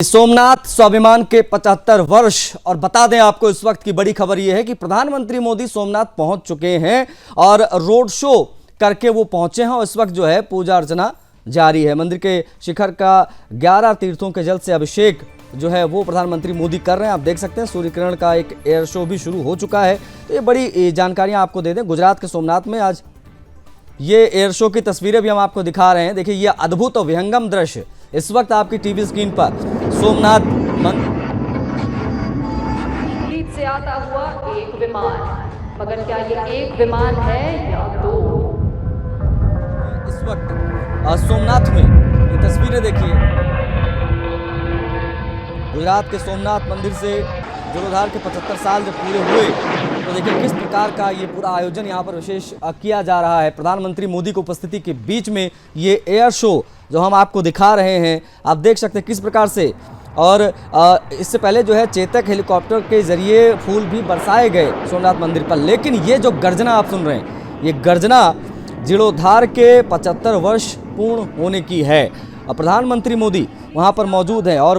सोमनाथ स्वाभिमान के 75 वर्ष। और बता दें आपको इस वक्त की बड़ी खबर यह है कि प्रधानमंत्री मोदी सोमनाथ पहुंच चुके हैं और रोड शो करके वो पहुंचे हैं और इस वक्त जो है पूजा अर्चना जारी है। मंदिर के शिखर का 11 तीर्थों के जल से अभिषेक जो है वो प्रधानमंत्री मोदी कर रहे हैं। आप देख सकते हैं सूर्य किरण का एक एयर शो भी शुरू हो चुका है। तो ये बड़ी जानकारियां आपको दे दें, गुजरात के सोमनाथ में आज ये एयर शो की तस्वीरें भी हम आपको दिखा रहे हैं। देखिए ये अद्भुत और विहंगम दृश्य इस वक्त आपकी टीवी स्क्रीन पर सोमनाथ दिल्ली से आता हुआ एक विमान, मगर क्या ये एक विमान है या दो? इस वक्त सोमनाथ में ये तस्वीरें देखिए, गुजरात के सोमनाथ मंदिर से जीर्णोद्धार के 75 साल जब पूरे हुए तो देखिए किस प्रकार का ये पूरा आयोजन यहाँ पर विशेष किया जा रहा है। प्रधानमंत्री मोदी की उपस्थिति के बीच में ये एयर शो जो हम आपको दिखा रहे हैं, आप देख सकते हैं किस प्रकार से। और इससे पहले जो है चेतक हेलीकॉप्टर के जरिए फूल भी बरसाए गए सोमनाथ मंदिर पर, लेकिन ये जो गर्जना आप सुन रहे हैं ये गर्जना जीर्णोद्धार के 75 वर्ष पूर्ण होने की है। प्रधानमंत्री मोदी वहां पर मौजूद हैं और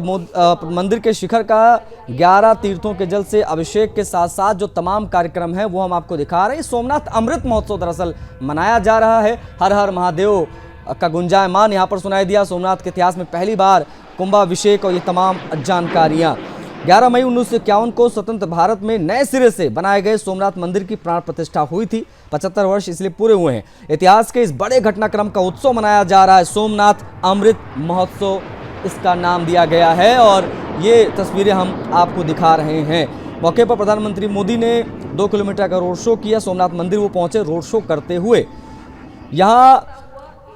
मंदिर के शिखर का 11 तीर्थों के जल से अभिषेक के साथ साथ जो तमाम कार्यक्रम है वो हम आपको दिखा रहे हैं। सोमनाथ अमृत महोत्सव दरअसल मनाया जा रहा है। हर हर महादेव का गुंजायमान यहाँ पर सुनाई दिया। सोमनाथ के इतिहास में पहली बार कुंभाभिषेक और ये तमाम जानकारियाँ। 11 मई 1951 को स्वतंत्र भारत में नए सिरे से बनाए गए सोमनाथ मंदिर की प्राण प्रतिष्ठा हुई थी। 75 वर्ष इसलिए पूरे हुए हैं। इतिहास के इस बड़े घटनाक्रम का उत्सव मनाया जा रहा है। सोमनाथ अमृत महोत्सव इसका नाम दिया गया है और ये तस्वीरें हम आपको दिखा रहे हैं। मौके पर प्रधानमंत्री मोदी ने 2 किलोमीटर का रोड शो किया। सोमनाथ मंदिर वो पहुंचे रोड शो करते हुए, यहाँ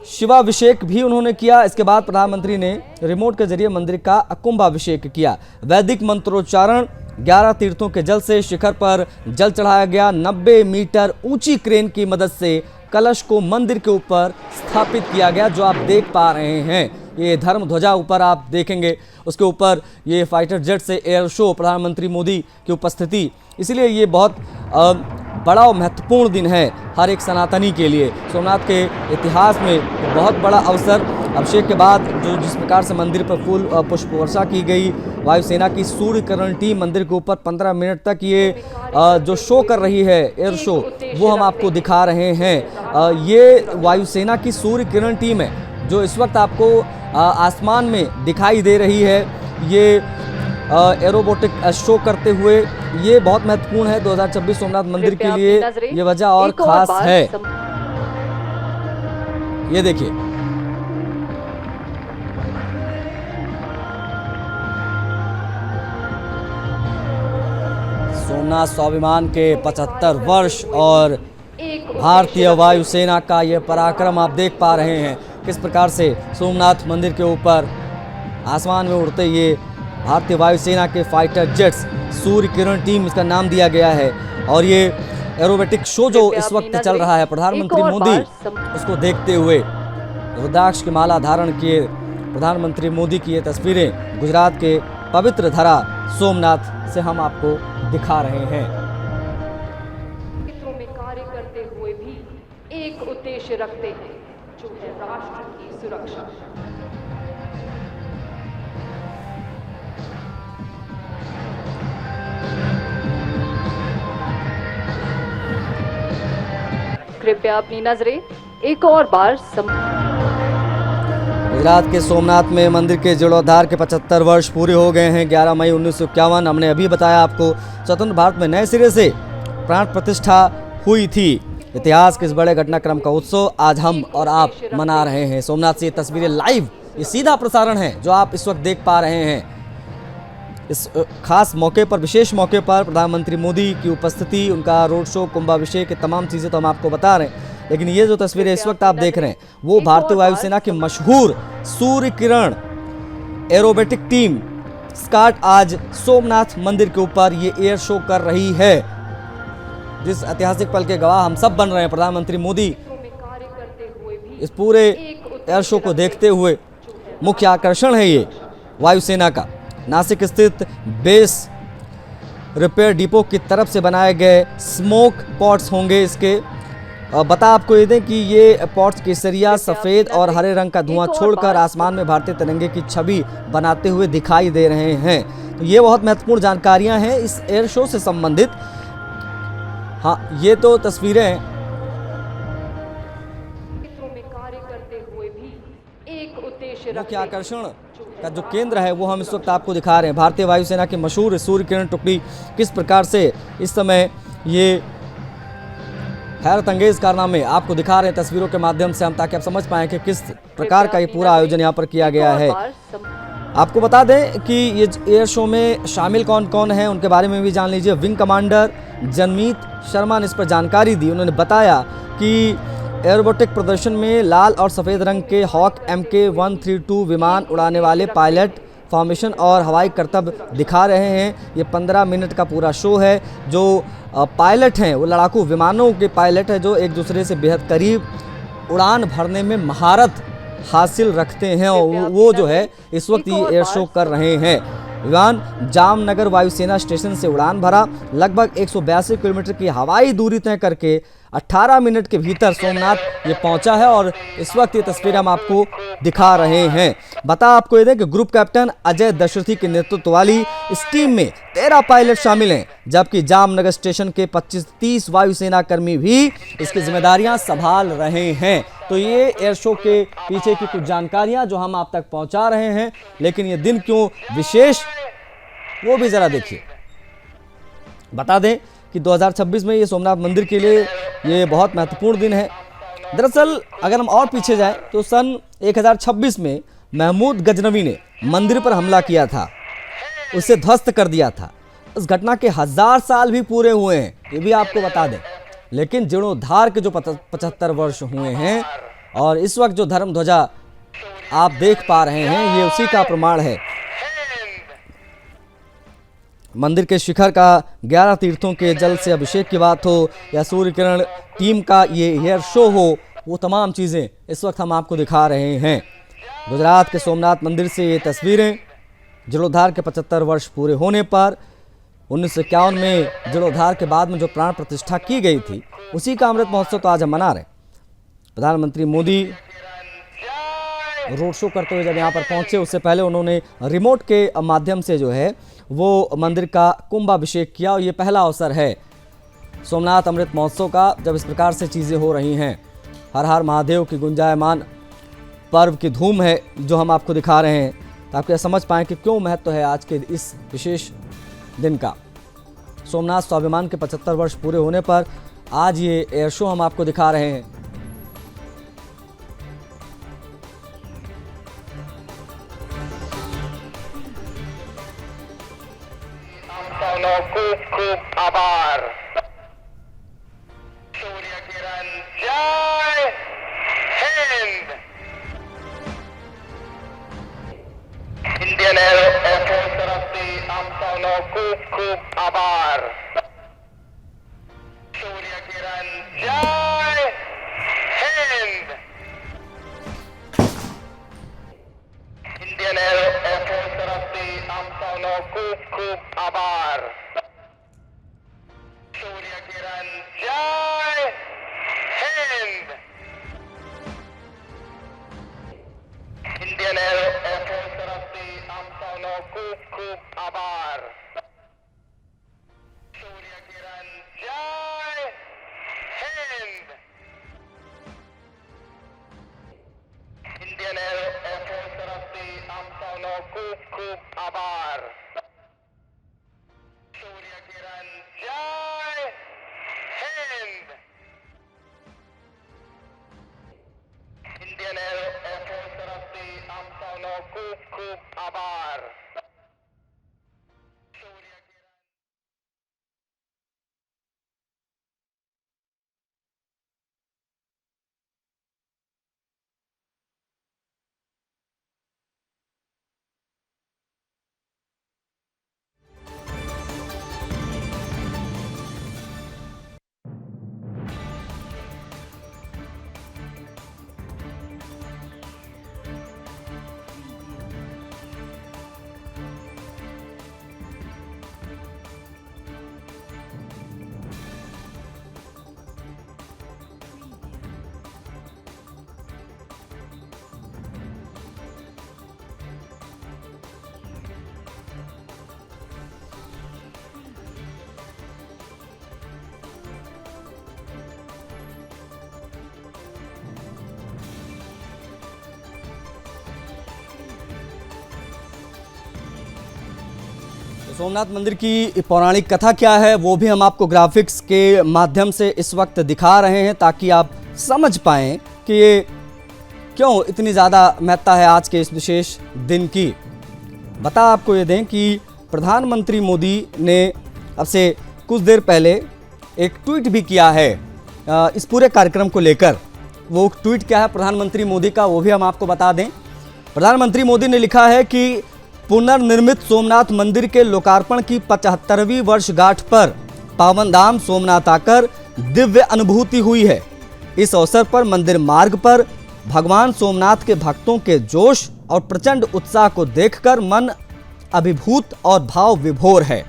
शिवाभिषेक भी उन्होंने किया। इसके बाद प्रधानमंत्री ने रिमोट के जरिए मंदिर का कुंभाभिषेक किया। वैदिक मंत्रोच्चारण, 11 तीर्थों के जल से शिखर पर जल चढ़ाया गया। 90 मीटर ऊंची क्रेन की मदद से कलश को मंदिर के ऊपर स्थापित किया गया, जो आप देख पा रहे हैं। ये धर्म ध्वजा ऊपर आप देखेंगे, उसके ऊपर ये फाइटर जेट से एयर शो, प्रधानमंत्री मोदी की उपस्थिति। इसलिए ये बहुत बड़ा और महत्वपूर्ण दिन है हर एक सनातनी के लिए। सोमनाथ के इतिहास में बहुत बड़ा अवसर। अभिषेक के बाद जो जिस प्रकार से मंदिर पर फूल पुष्प वर्षा की गई, वायुसेना की सूर्य किरण टीम मंदिर के ऊपर 15 मिनट तक ये जो शो कर रही है एयर शो, वो हम आपको दिखा रहे हैं। ये वायुसेना की सूर्य किरण टीम है जो इस वक्त आपको आसमान में दिखाई दे रही है। ये एरोबोटिक शो करते हुए, ये बहुत महत्वपूर्ण है 2026 सोमनाथ मंदिर के लिए। ये वजह और खास है। ये देखिए सोमनाथ स्वाभिमान के 75 वर्ष और भारतीय वायुसेना का ये पराक्रम आप देख पा रहे हैं। किस प्रकार से सोमनाथ मंदिर के ऊपर आसमान में उड़ते ये भारतीय वायुसेना के fighter jets, Surya Kiran team इसका नाम दिया गया है। और ये एरोबेटिक शो जो इस वक्त चल रहा है, प्रधानमंत्री मोदी उसको देखते हुए रुद्राक्ष की माला धारण किए प्रधानमंत्री मोदी की ये तस्वीरें गुजरात के पवित्र धरा सोमनाथ से हम आपको दिखा रहे हैं। में कार्य करते हुए भी एक उद्देश्य रखते हैं, जो है राष्ट्र की सुरक्षा। कृपया अपनी नजरें एक और बार गुजरात के सोमनाथ में मंदिर के जीर्णोद्धार के 75 वर्ष पूरे हो गए हैं। 11 मई 1951 हमने अभी बताया आपको, स्वतंत्र भारत में नए सिरे से प्राण प्रतिष्ठा हुई थी। इतिहास के इस बड़े घटनाक्रम का उत्सव आज हम और आप मना रहे हैं। सोमनाथ से ये तस्वीरें लाइव, ये सीधा प्रसारण है जो आप इस वक्त देख पा रहे हैं। इस खास मौके पर, विशेष मौके पर प्रधानमंत्री मोदी की उपस्थिति, उनका रोड शो, कुंभाभिषेक, ये तमाम चीज़ें तो हम आपको बता रहे हैं। लेकिन ये जो तस्वीरें इस वक्त आप देख रहे हैं वो भारतीय वायुसेना की मशहूर सूर्य किरण एरोबेटिक टीम स्काट आज सोमनाथ मंदिर के ऊपर ये एयर शो कर रही है। जिस ऐतिहासिक पल के गवाह हम सब बन रहे हैं। प्रधानमंत्री मोदी इस पूरे एयर शो को देखते हुए, मुख्य आकर्षण है ये वायुसेना का। नासिक स्थित बेस रिपेयर डिपो की तरफ से बनाए गए स्मोक पॉट्स होंगे इसके। बता आपको ये दें कि ये पॉट्स केसरिया, सफ़ेद और हरे रंग का धुआं छोड़कर आसमान में भारतीय तिरंगे की छवि बनाते हुए दिखाई दे रहे हैं। तो ये बहुत महत्वपूर्ण जानकारियां हैं इस एयर शो से संबंधित। हाँ, ये तो तस्वीरें हैं। में कार्य करते हुए भी एक उद्देश्य मुख्य आकर्षण का जो केंद्र है वो हम इस वक्त आपको दिखा रहे हैं। भारतीय वायुसेना की मशहूर सूर्य किरण टुकड़ी किस प्रकार से इस समय ये हैरत अंगेज कारनामे आपको दिखा रहे हैं तस्वीरों के माध्यम से हम, ताकि आप समझ पाएं कि किस प्रकार का ये पूरा आयोजन यहाँ पर किया गया है। आपको बता दें कि ये एयर शो में शामिल कौन कौन हैं उनके बारे में भी जान लीजिए। विंग कमांडर जनमीत शर्मा ने इस पर जानकारी दी। उन्होंने बताया कि एरोबोटिक प्रदर्शन में लाल और सफ़ेद रंग के हॉक MK132 विमान उड़ाने वाले पायलट फॉर्मेशन और हवाई करतब दिखा रहे हैं। ये 15 मिनट का पूरा शो है। जो पायलट हैं वो लड़ाकू विमानों के पायलट हैं जो एक दूसरे से बेहद करीब उड़ान भरने में महारत हासिल रखते हैं और वो जो है इस वक्त ये एयर शो कर रहे हैं। विमान जामनगर वायुसेना स्टेशन से उड़ान भरा, लगभग 182 किलोमीटर की हवाई दूरी तय करके 18 मिनट के भीतर सोमनाथ ये पहुंचा है और इस वक्त ये तस्वीरें हम आपको दिखा रहे हैं। बता आपको ये दें कि ग्रुप कैप्टन अजय दशरथी के नेतृत्व वाली इस टीम में 13 पायलट शामिल हैं, जबकि जामनगर स्टेशन के 25-30 वायुसेना कर्मी भी इसकी जिम्मेदारियां संभाल रहे हैं। तो ये एयर शो के पीछे की कुछ जानकारियां जो हम आप तक पहुंचा रहे हैं, लेकिन ये दिन क्यों विशेष वो भी जरा देखिए। बता दें कि 2026 में ये सोमनाथ मंदिर के लिए ये बहुत महत्वपूर्ण दिन है। दरअसल अगर हम और पीछे जाएं तो सन 1026 में महमूद गजनवी ने मंदिर पर हमला किया था, उसे ध्वस्त कर दिया था। उस घटना के 1000 साल भी पूरे हुए हैं, ये भी आपको बता दें। लेकिन जीर्णोद्धार के जो 75 वर्ष हुए हैं और इस वक्त जो धर्म ध्वजा आप देख पा रहे हैं ये उसी का प्रमाण है। मंदिर के शिखर का 11 तीर्थों के जल से अभिषेक की बात हो या सूर्य किरण टीम का ये एयर शो हो, वो तमाम चीज़ें इस वक्त हम आपको दिखा रहे हैं। गुजरात के सोमनाथ मंदिर से ये तस्वीरें जीर्णोद्धार के 75 वर्ष पूरे होने पर 1951 में जीर्णोद्धार के बाद में जो प्राण प्रतिष्ठा की गई थी उसी का अमृत महोत्सव तो आज हम मना रहे। प्रधानमंत्री मोदी रोड शो करते हुए जब यहाँ पर पहुंचे उससे पहले उन्होंने रिमोट के माध्यम से जो है वो मंदिर का कुंभाभिषेक किया और ये पहला अवसर है सोमनाथ अमृत महोत्सव का जब इस प्रकार से चीज़ें हो रही हैं। हर हर महादेव की गुंजायमान पर्व की धूम है जो हम आपको दिखा रहे हैं, ताकि आप समझ पाएँ कि क्यों महत्व है आज के इस विशेष दिन का। सोमनाथ स्वाभिमान के 75 वर्ष पूरे होने पर आज ये एयर शो हम आपको दिखा रहे हैं। खूब खूब आभार। सूर्य किरण जय हिंद। इंडियन एयरफोर्स तरफ से आप सबको खूब खूब आभार। सूर्य किरण जय हिंद। इंडियन एयरफोर्स तरफ से आप सबको खूब खूब आभार। सूर्य किरण जय हिंद। इंडियन एयरफोर्स तरफ से आप सबको खूब खूब आभार। सूर्य किरण जय हिंद। इंडियन एयरफोर्स तरफ से आप सबको खूब खूब आभार। सूर्य किरण जय हिंद। इंडियन एयरफोर्स तरफ से आप सबको खूब खूब आभार। सूर्य किरण सोमनाथ मंदिर की पौराणिक कथा क्या है वो भी हम आपको ग्राफिक्स के माध्यम से इस वक्त दिखा रहे हैं ताकि आप समझ पाएं कि ये क्यों इतनी ज़्यादा महत्ता है आज के इस विशेष दिन की। बता आपको ये दें कि प्रधानमंत्री मोदी ने अब से कुछ देर पहले एक ट्वीट भी किया है इस पूरे कार्यक्रम को लेकर। वो ट्वीट क्या है प्रधानमंत्री मोदी का वो भी हम आपको बता दें। प्रधानमंत्री मोदी ने लिखा है कि पुनर्निर्मित सोमनाथ मंदिर के लोकार्पण की 75वीं वर्षगांठ पर पावन धाम सोमनाथ आकर दिव्य अनुभूति हुई है। इस अवसर पर मंदिर मार्ग पर भगवान सोमनाथ के भक्तों के जोश और प्रचंड उत्साह को देखकर मन अभिभूत और भाव विभोर है।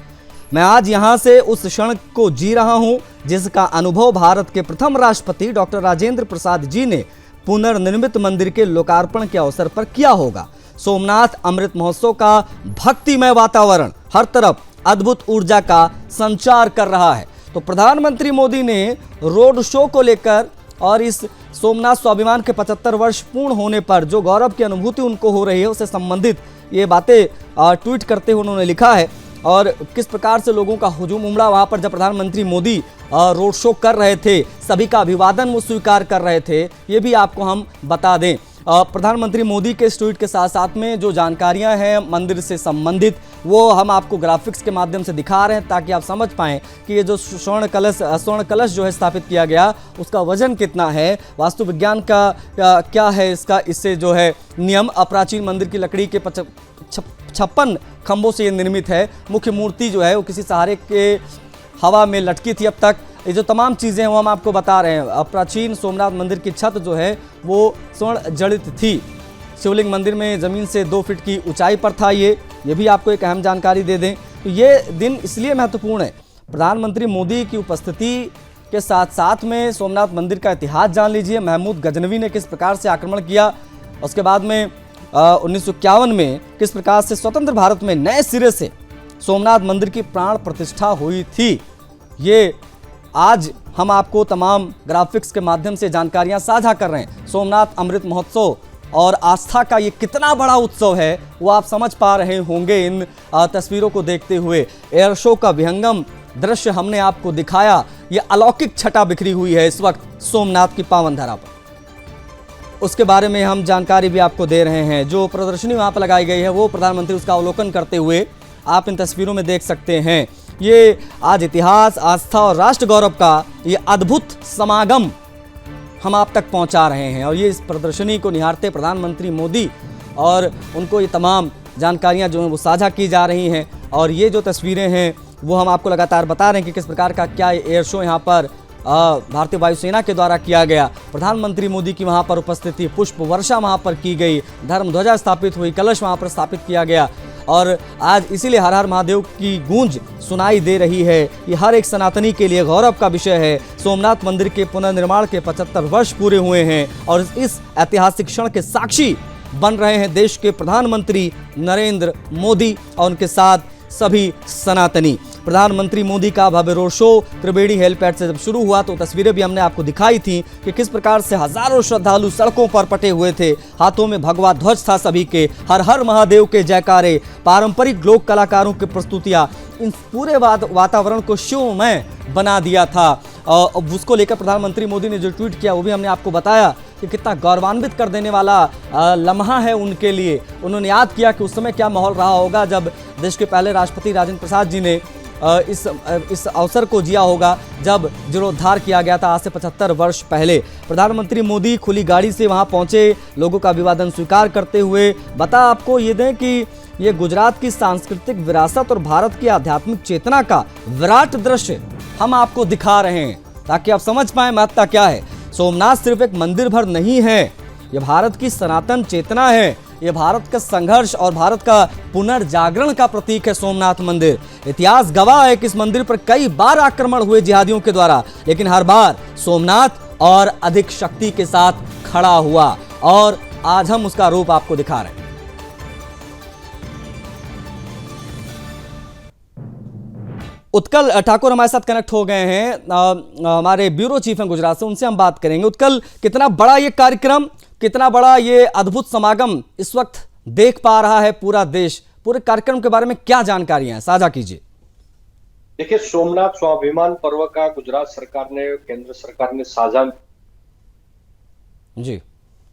मैं आज यहां से उस क्षण को जी रहा हूं जिसका अनुभव भारत के प्रथम राष्ट्रपति डॉक्टर राजेंद्र प्रसाद जी ने पुनर्निर्मित मंदिर के लोकार्पण के अवसर पर किया होगा। सोमनाथ अमृत महोत्सव का भक्तिमय वातावरण हर तरफ अद्भुत ऊर्जा का संचार कर रहा है। तो प्रधानमंत्री मोदी ने रोड शो को लेकर और इस सोमनाथ स्वाभिमान के 75 वर्ष पूर्ण होने पर जो गौरव की अनुभूति उनको हो रही है उससे संबंधित ये बातें ट्वीट करते हुए उन्होंने लिखा है। और किस प्रकार से लोगों का हुजूम उमड़ा वहाँ पर जब प्रधानमंत्री मोदी रोड शो कर रहे थे, सभी का अभिवादन वो स्वीकार कर रहे थे, ये भी आपको हम बता दें। प्रधानमंत्री मोदी के इस ट्वीट के साथ साथ में जो जानकारियां हैं मंदिर से संबंधित वो हम आपको ग्राफिक्स के माध्यम से दिखा रहे हैं ताकि आप समझ पाएं कि ये जो स्वर्ण कलश जो है स्थापित किया गया उसका वजन कितना है, वास्तु विज्ञान का क्या है इसका, इससे जो है नियम। अप्राचीन मंदिर की लकड़ी के 56 खंभों से ये निर्मित है। मुख्य मूर्ति जो है वो किसी सहारे के हवा में लटकी थी। अब तक ये जो तमाम चीज़ें हैं वो हम आपको बता रहे हैं। प्राचीन सोमनाथ मंदिर की छत जो है वो स्वर्ण जड़ित थी। शिवलिंग मंदिर में ज़मीन से 2 फीट की ऊंचाई पर था। ये भी आपको एक अहम जानकारी दे दें। तो ये दिन इसलिए महत्वपूर्ण है, प्रधानमंत्री मोदी की उपस्थिति के साथ साथ में सोमनाथ मंदिर का इतिहास जान लीजिए। महमूद गजनवी ने किस प्रकार से आक्रमण किया, उसके बाद में 1951 में किस प्रकार से स्वतंत्र भारत में नए सिरे से सोमनाथ मंदिर की प्राण प्रतिष्ठा हुई थी। ये आज हम आपको तमाम ग्राफिक्स के माध्यम से जानकारियां साझा कर रहे हैं। सोमनाथ अमृत महोत्सव और आस्था का ये कितना बड़ा उत्सव है वो आप समझ पा रहे होंगे इन तस्वीरों को देखते हुए। एयर शो का विहंगम दृश्य हमने आपको दिखाया। ये अलौकिक छटा बिखरी हुई है इस वक्त सोमनाथ की पावन धरा पर। उसके बारे में हम जानकारी भी आपको दे रहे हैं। जो प्रदर्शनी वहाँ पर लगाई गई है वो प्रधानमंत्री उसका अवलोकन करते हुए आप इन तस्वीरों में देख सकते हैं। ये आज इतिहास, आस्था और राष्ट्र गौरव का ये अद्भुत समागम हम आप तक पहुंचा रहे हैं। और ये इस प्रदर्शनी को निहारते प्रधानमंत्री मोदी और उनको ये तमाम जानकारियां जो हैं वो साझा की जा रही हैं। और ये जो तस्वीरें हैं वो हम आपको लगातार बता रहे हैं कि किस प्रकार का क्या एयर शो यहाँ पर भारतीय वायुसेना के द्वारा किया गया। प्रधानमंत्री मोदी की वहाँ पर उपस्थिति, पुष्प वर्षा वहाँ पर की गई, धर्म ध्वजा स्थापित हुई, कलश वहाँ पर स्थापित किया गया। और आज इसीलिए हर हर महादेव की गूंज सुनाई दे रही है। ये हर एक सनातनी के लिए गौरव का विषय है। सोमनाथ मंदिर के पुनर्निर्माण के 75 वर्ष पूरे हुए हैं और इस ऐतिहासिक क्षण के साक्षी बन रहे हैं देश के प्रधानमंत्री नरेंद्र मोदी और उनके साथ सभी सनातनी। प्रधानमंत्री मोदी का भव्य रोड शो त्रिवेणी हेलीपैड से जब शुरू हुआ तो तस्वीरें भी हमने आपको दिखाई थी कि किस प्रकार से हजारों श्रद्धालु सड़कों पर पटे हुए थे। हाथों में भगवा ध्वज था सभी के, हर हर महादेव के जयकारे, पारंपरिक लोक कलाकारों की प्रस्तुतियां, इन पूरे वातावरण को शिवमय बना दिया था। और उसको लेकर प्रधानमंत्री मोदी ने जो ट्वीट किया वो भी हमने आपको बताया कि कितना गौरवान्वित कर देने वाला लम्हा है उनके लिए। उन्होंने याद किया कि उस समय क्या माहौल रहा होगा जब देश के पहले राष्ट्रपति राजेंद्र प्रसाद जी ने इस अवसर को जिया होगा जब जीर्णोद्धार किया गया था आज से 75 वर्ष पहले। प्रधानमंत्री मोदी खुली गाड़ी से वहां पहुंचे, लोगों का अभिवादन स्वीकार करते हुए बता आपको ये दें कि ये गुजरात की सांस्कृतिक विरासत और भारत की आध्यात्मिक चेतना का विराट दृश्य हम आपको दिखा रहे हैं ताकि आप समझ पाएं महत्ता क्या है। सोमनाथ सिर्फ एक मंदिर भर नहीं है, ये भारत की सनातन चेतना है। ये भारत का संघर्ष और भारत का पुनर्जागरण का प्रतीक है सोमनाथ मंदिर। इतिहास गवाह है कि इस मंदिर पर कई बार आक्रमण हुए जिहादियों के द्वारा, लेकिन हर बार सोमनाथ और अधिक शक्ति के साथ खड़ा हुआ और आज हम उसका रूप आपको दिखा रहे हैं। उत्कल ठाकुर हमारे साथ कनेक्ट हो गए हैं, हमारे ब्यूरो चीफ हैं गुजरात से, उनसे हम बात करेंगे। उत्कल, कितना बड़ा ये कार्यक्रम, कितना बड़ा ये अद्भुत समागम इस वक्त देख पा रहा है पूरा देश, पूरे कार्यक्रम के बारे में क्या जानकारियां हैं, साझा कीजिए। देखिए, सोमनाथ स्वाभिमान पर्व का गुजरात सरकार ने, केंद्र सरकार ने साझा जी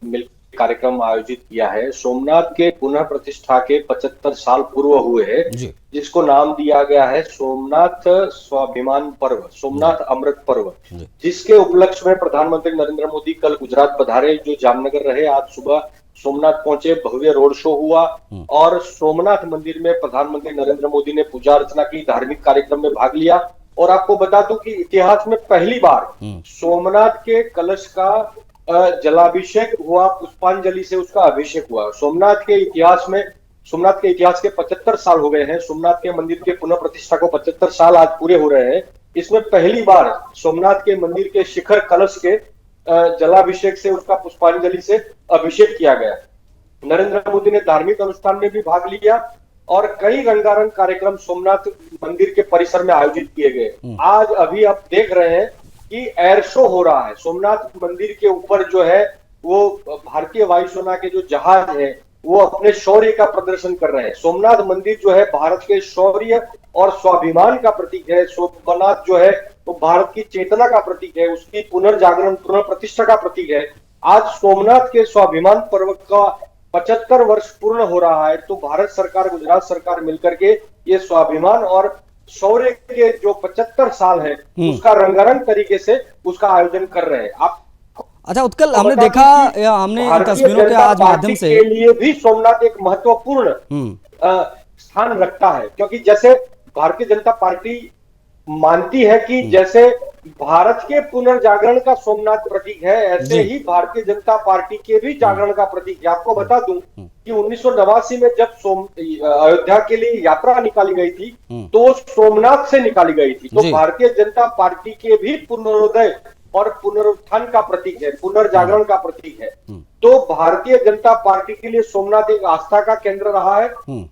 मिल कार्यक्रम आयोजित किया है। सोमनाथ के पुनः प्रतिष्ठा के 75 साल पूर्व हुए हैं, जी जिसको नाम दिया गया है सोमनाथ स्वाभिमान पर्व, सोमनाथ अमृत पर्व, जी जिसके उपलक्ष्य में प्रधानमंत्री नरेंद्र मोदी कल गुजरात पधारे, जो जामनगर रहे। आज सुबह सोमनाथ पहुंचे, भव्य रोड शो हुआ और सोमनाथ मंदिर में प्रधानमंत्री नरेंद्र मोदी ने पूजा अर्चना की, धार्मिक कार्यक्रम में भाग लिया। और आपको बता दूं कि इतिहास में पहली बार सोमनाथ के कलश का जलाभिषेक हुआ, पुष्पांजलि से उसका अभिषेक हुआ। सोमनाथ के इतिहास के 75 साल हो गए हैं। सोमनाथ के मंदिर के पुनः प्रतिष्ठा को 75 साल आज पूरे हो रहे हैं। इसमें पहली बार सोमनाथ के मंदिर के शिखर कलश के जलाभिषेक से, उसका पुष्पांजलि से अभिषेक किया गया। नरेंद्र मोदी ने धार्मिक अनुष्ठान में भी भाग लिया और कई रंगारंग कार्यक्रम सोमनाथ मंदिर के परिसर में आयोजित किए गए। आज अभी आप देख रहे हैं कि एयर शो हो रहा है। सोमनाथ मंदिर के ऊपर जो है वो भारतीय वायुसेना के जो जहाज है वो अपने शौर्य का प्रदर्शन कर रहे हैं। सोमनाथ मंदिर जो है भारत के शौर्य और स्वाभिमान का प्रतीक है। सोमनाथ जो है वो भारत की चेतना का प्रतीक है, उसकी पुनर्जागरण, पुनः प्रतिष्ठा का प्रतीक है। आज सोमनाथ के स्वाभिमान पर्व का 75 वर्ष पूर्ण हो रहा है, तो भारत सरकार, गुजरात सरकार मिलकर के ये स्वाभिमान और शौर्य के जो 75 साल है उसका रंगारंग तरीके से उसका आयोजन कर रहे हैं। आप अच्छा उत्कल, हमने देखा, हमने इन तस्वीरों के आज माध्यम से के लिए भी सोमनाथ एक महत्वपूर्ण स्थान रखता है, क्योंकि जैसे भारतीय जनता पार्टी मानती है कि जैसे भारत के पुनर्जागरण का सोमनाथ प्रतीक है, ऐसे ही भारतीय जनता पार्टी के भी जागरण का प्रतीक है। आपको बता दूं कि 1989 में जब अयोध्या के लिए यात्रा निकाली गई थी तो सोमनाथ से निकाली गई थी। तो भारतीय जनता पार्टी के भी पुनरोदय और पुनरुत्थान का प्रतीक है, पुनर्जागरण का प्रतीक है। तो भारतीय जनता पार्टी के लिए सोमनाथ एक आस्था का केंद्र रहा है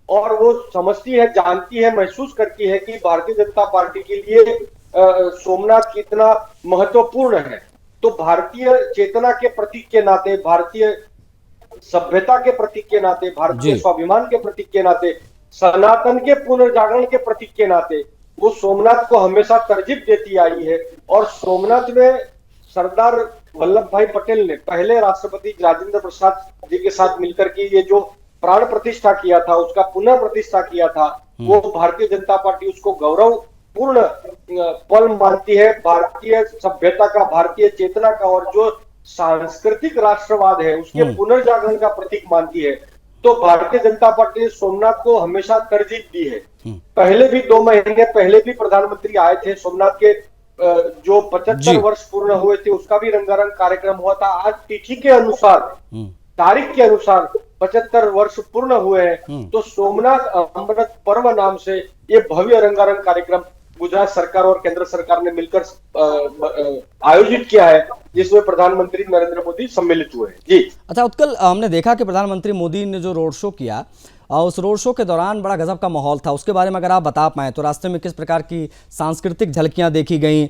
और वो समझती है, जानती है, महसूस करती है कि भारतीय जनता पार्टी के लिए सोमनाथ कितना महत्वपूर्ण है। तो भारतीय चेतना के प्रतीक के नाते, भारतीय सभ्यता के प्रतीक के नाते, भारतीय स्वाभिमान के प्रतीक के नाते, सनातन के पुनर्जागरण के प्रतीक के नाते वो सोमनाथ को हमेशा तरजीह देती आई है। और सोमनाथ में सरदार वल्लभ भाई पटेल ने पहले राष्ट्रपति राजेंद्र प्रसाद जी के साथ मिलकर के ये जो प्राण प्रतिष्ठा किया था, उसका पुनः प्रतिष्ठा किया था, वो भारतीय जनता पार्टी उसको गौरवपूर्ण पल मानती है। भारतीय सभ्यता का, भारतीय चेतना का और जो सांस्कृतिक राष्ट्रवाद है उसके पुनर्जागरण का प्रतीक मानती है। तो भारतीय जनता पार्टी ने सोमनाथ को हमेशा तरजीह दी है। पहले भी 2 महीने पहले भी प्रधानमंत्री आए थे। सोमनाथ के जो 75 वर्ष पूर्ण हुए थे उसका भी रंगारंग कार्यक्रम हुआ था। आज तिथि के अनुसार, तारीख के अनुसार 75 वर्ष पूर्ण हुए हैं। तो सोमनाथ अमृत पर्व नाम से ये भव्य रंगारंग कार्यक्रम गुजरात सरकार और केंद्र सरकार ने मिलकर आयोजित किया है, जिसमें प्रधानमंत्री नरेंद्र मोदी सम्मिलित हुए। जी अच्छा उत्कल, हमने देखा कि प्रधानमंत्री मोदी ने जो रोड शो किया, उस रोड शो के दौरान बड़ा गजब का माहौल था। उसके बारे में अगर आप बता पाएं तो रास्ते में किस प्रकार की सांस्कृतिक झलकियां देखी गईं,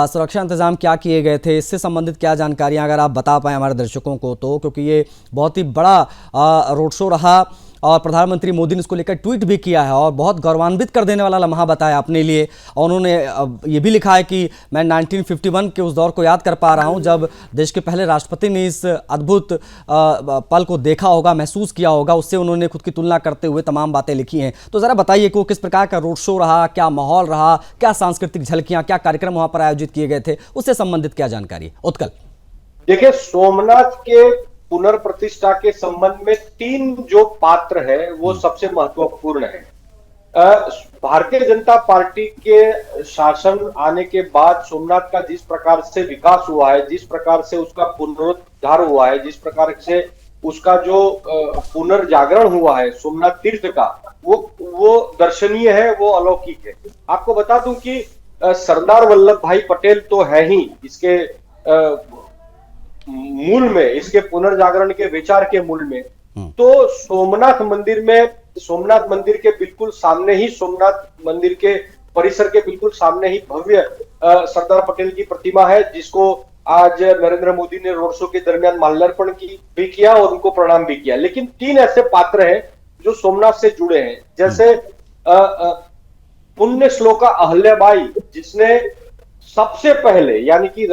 सुरक्षा इंतजाम क्या किए गए थे, इससे संबंधित क्या जानकारियां अगर आप बता पाएं हमारे दर्शकों को, तो क्योंकि ये बहुत ही बड़ा रोड शो रहा और प्रधानमंत्री मोदी ने इसको लेकर ट्वीट भी किया है और बहुत गौरवान्वित कर देने वाला लम्हा बताया अपने लिए। और उन्होंने ये भी लिखा है कि मैं 1951 के उस दौर को याद कर पा रहा हूं जब देश के पहले राष्ट्रपति ने इस अद्भुत पल को देखा होगा, महसूस किया होगा। उससे उन्होंने खुद की तुलना करते हुए तमाम बातें लिखी हैं। तो ज़रा बताइए कि वो किस प्रकार का रोड शो रहा, क्या माहौल रहा, क्या सांस्कृतिक झलकियाँ, क्या कार्यक्रम वहाँ पर आयोजित किए गए थे, उससे संबंधित क्या जानकारी है उत्कल? देखिए, सोमनाथ के पुनर्प्रतिष्ठा के संबंध में 3 जो पात्र है वो सबसे महत्वपूर्ण है। भारतीय जनता पार्टी के शासन आने के बाद सोमनाथ का जिस प्रकार से विकास हुआ है, जिस प्रकार से उसका पुनरुद्धार हुआ है, जिस प्रकार से उसका जो पुनर्जागरण हुआ है सोमनाथ तीर्थ का, वो दर्शनीय है, वो अलौकिक है। आपको बता दूं कि सरदार वल्लभ भाई पटेल तो है ही इसके मूल में, इसके पुनर्जागरण के विचार के मूल में। तो सोमनाथ मंदिर के बिल्कुल सामने ही, सोमनाथ मंदिर के परिसर के बिल्कुल सामने ही भव्य सरदार पटेल की प्रतिमा है, जिसको आज नरेंद्र मोदी ने रोड शो के दरमियान माल्यार्पण भी किया और उनको प्रणाम भी किया। लेकिन 3 ऐसे पात्र हैं जो सोमनाथ से जुड़े हैं, जैसे पुण्य श्लोका अहल्याबाई, जिसने सबसे पहले यानी कि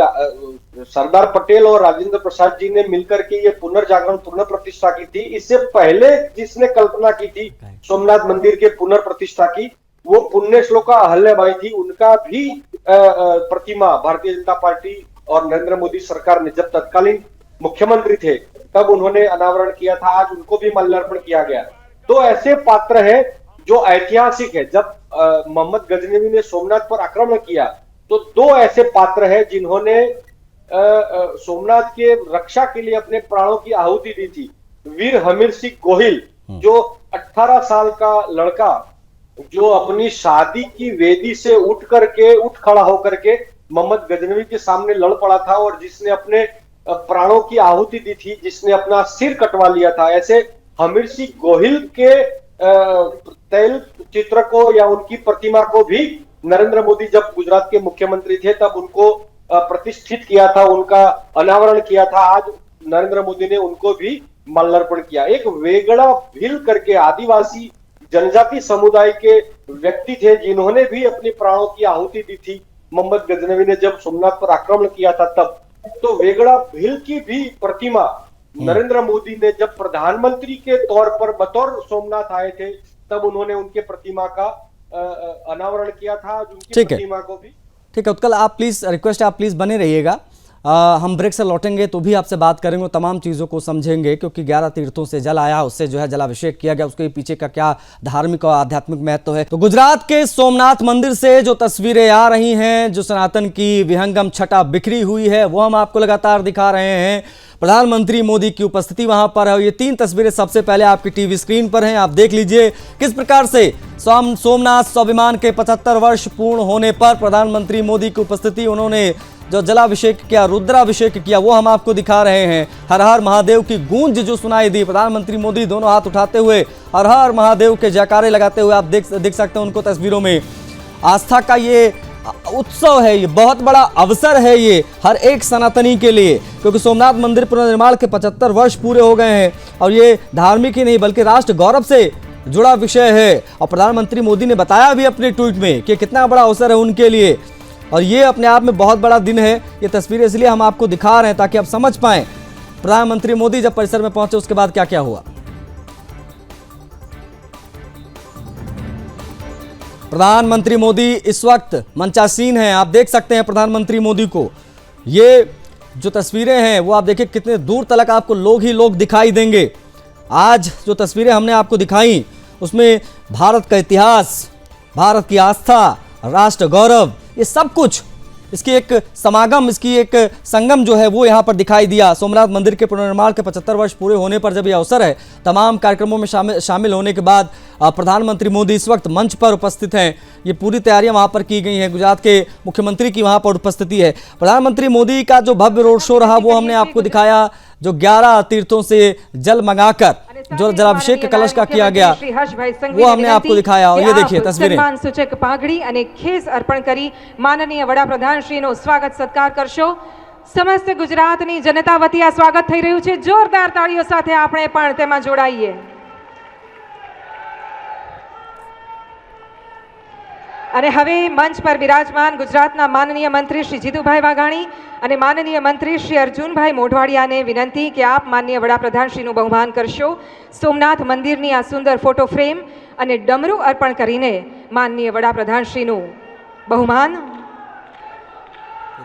सरदार पटेल और राजेंद्र प्रसाद जी ने मिलकर के ये पुनर्जागरण पुनर्प्रतिष्ठा की थी। इससे पहले जिसने कल्पना की थी सोमनाथ मंदिर के पुनर्प्रतिष्ठा की, वो पुण्य श्लोका अहल्याबाई थी। उनका भी प्रतिमा भारतीय जनता पार्टी और नरेंद्र मोदी सरकार ने जब तत्कालीन मुख्यमंत्री थे तब उन्होंने अनावरण किया था। आज उनको भी माल्यार्पण किया गया। तो ऐसे पात्र है जो ऐतिहासिक है। जब मोहम्मद गजनवी ने सोमनाथ पर आक्रमण किया तो दो ऐसे पात्र हैं जिन्होंने सोमनाथ के रक्षा के लिए अपने प्राणों की आहुति दी थी। वीर हमीर सिंह गोहिल, जो 18 साल का लड़का, जो अपनी शादी की वेदी से उठ खड़ा होकर के मोहम्मद गजनवी के सामने लड़ पड़ा था और जिसने अपने प्राणों की आहुति दी थी, जिसने अपना सिर कटवा लिया था। ऐसे हमीर सिंह गोहिल के तैल चित्र को या उनकी प्रतिमा को भी नरेंद्र मोदी जब गुजरात के मुख्यमंत्री थे तब उनको प्रतिष्ठित किया था, उनका अनावरण किया था। आज नरेंद्र मोदी ने उनको भी माल्यार्पण किया। एक वेगड़ा भील करके आदिवासी जनजाति समुदाय के व्यक्ति थे जिन्होंने भी अपने प्राणों की आहुति दी थी मोहम्मद गजनवी ने जब सोमनाथ पर आक्रमण किया था तब। तो वेगड़ा भील की भी प्रतिमा नरेंद्र मोदी ने जब प्रधानमंत्री के तौर पर बतौर सोमनाथ आए थे तब उन्होंने उनके प्रतिमा का अनावरण किया था। उनकी प्रतिमा को भी ठीक है। उत्कल, आप प्लीज रिक्वेस्ट है, आप प्लीज बने रहिएगा। हम ब्रेक से लौटेंगे तो भी आपसे बात करेंगे, तमाम चीज़ों को समझेंगे, क्योंकि 11 तीर्थों से जल आया, उससे जो है जलाभिषेक किया गया, उसके पीछे का क्या धार्मिक और आध्यात्मिक महत्व है। तो गुजरात के सोमनाथ मंदिर से जो तस्वीरें आ रही हैं, जो सनातन की विहंगम छटा बिखरी हुई है, वो हम आपको लगातार दिखा रहे हैं। प्रधानमंत्री मोदी की उपस्थिति वहां पर है। ये 3 तस्वीरें सबसे पहले आपकी टीवी स्क्रीन पर हैं। आप देख लीजिए किस प्रकार से सोमनाथ स्वाभिमान के 75 वर्ष पूर्ण होने पर प्रधानमंत्री मोदी की उपस्थिति, उन्होंने जो जलाभिषेक किया, रुद्राभिषेक किया, वो हम आपको दिखा रहे हैं। हर हर महादेव की गूंज जो सुनाई दी, प्रधानमंत्री मोदी दोनों हाथ उठाते हुए हर हर महादेव के जयकारे लगाते हुए आप देख सकते हैं उनको तस्वीरों में। आस्था का ये उत्सव है, ये बहुत बड़ा अवसर है ये हर एक सनातनी के लिए, क्योंकि सोमनाथ मंदिर पुनर्निर्माण के 75 वर्ष पूरे हो गए हैं और ये धार्मिक ही नहीं बल्कि राष्ट्र गौरव से जुड़ा विषय है। और प्रधानमंत्री मोदी ने बताया भी अपने ट्वीट में कि कितना बड़ा अवसर है उनके लिए और ये अपने आप में बहुत बड़ा दिन है। ये तस्वीरें इसलिए हम आपको दिखा रहे हैं ताकि आप समझ पाएं प्रधानमंत्री मोदी जब परिसर में पहुंचे उसके बाद क्या क्या हुआ। प्रधानमंत्री मोदी इस वक्त मंचासीन हैं, आप देख सकते हैं प्रधानमंत्री मोदी को। ये जो तस्वीरें हैं वो आप देखिए कितने दूर तक आपको लोग ही लोग दिखाई देंगे। आज जो तस्वीरें हमने आपको दिखाई उसमें भारत का इतिहास, भारत की आस्था, राष्ट्र गौरव, ये सब कुछ, इसकी एक समागम, इसकी एक संगम जो है वो यहाँ पर दिखाई दिया। सोमनाथ मंदिर के पुनर्निर्माण के 75 वर्ष पूरे होने पर जब यह अवसर है, तमाम कार्यक्रमों में शामिल होने के बाद प्रधानमंत्री मोदी इस वक्त मंच पर उपस्थित हैं। ये पूरी तैयारियां वहाँ पर की गई हैं, गुजरात के मुख्यमंत्री की वहाँ पर उपस्थिति है। प्रधानमंत्री मोदी का जो भव्य रोड शो रहा वो हमने आपको दिखाया, जो 11 तीर्थों से जल मंगाकर जो जलाभिषेक के कलश का किया गया वो हमने आपको दिखाया। और ये देखिए तस्वीरें। सम्मान सूचक पाघड़ी અને ખેસ અર્પણ કરી માનનીય વડાપ્રધાન શ્રીનો સ્વાગત સત્કાર કરશો। સમસ્ત ગુજરાતની જનતા વતી આ સ્વાગત થઈ રહ્યું છે। જોરદાર તાળીઓ સાથે આપણે પણ તેમાં જોડાઈએ। અને હવે મંચ પર બિરાજમાન ગુજરાતના માનનીય મંત્રી શ્રી જીતુભાઈ વાઘાણી અને માનનીય મંત્રી શ્રી અર્જુનભાઈ મોઢવાડિયાને વિનંતી કે આપ માનનીય વડાપ્રધાન શ્રીનું બહુમાન કરશો। સોમનાથ મંદિરની આ સુંદર ફોટો ફ્રેમ અને ડમરૂ અર્પણ કરીને માનનીય વડાપ્રધાન શ્રીનું બહુમાન।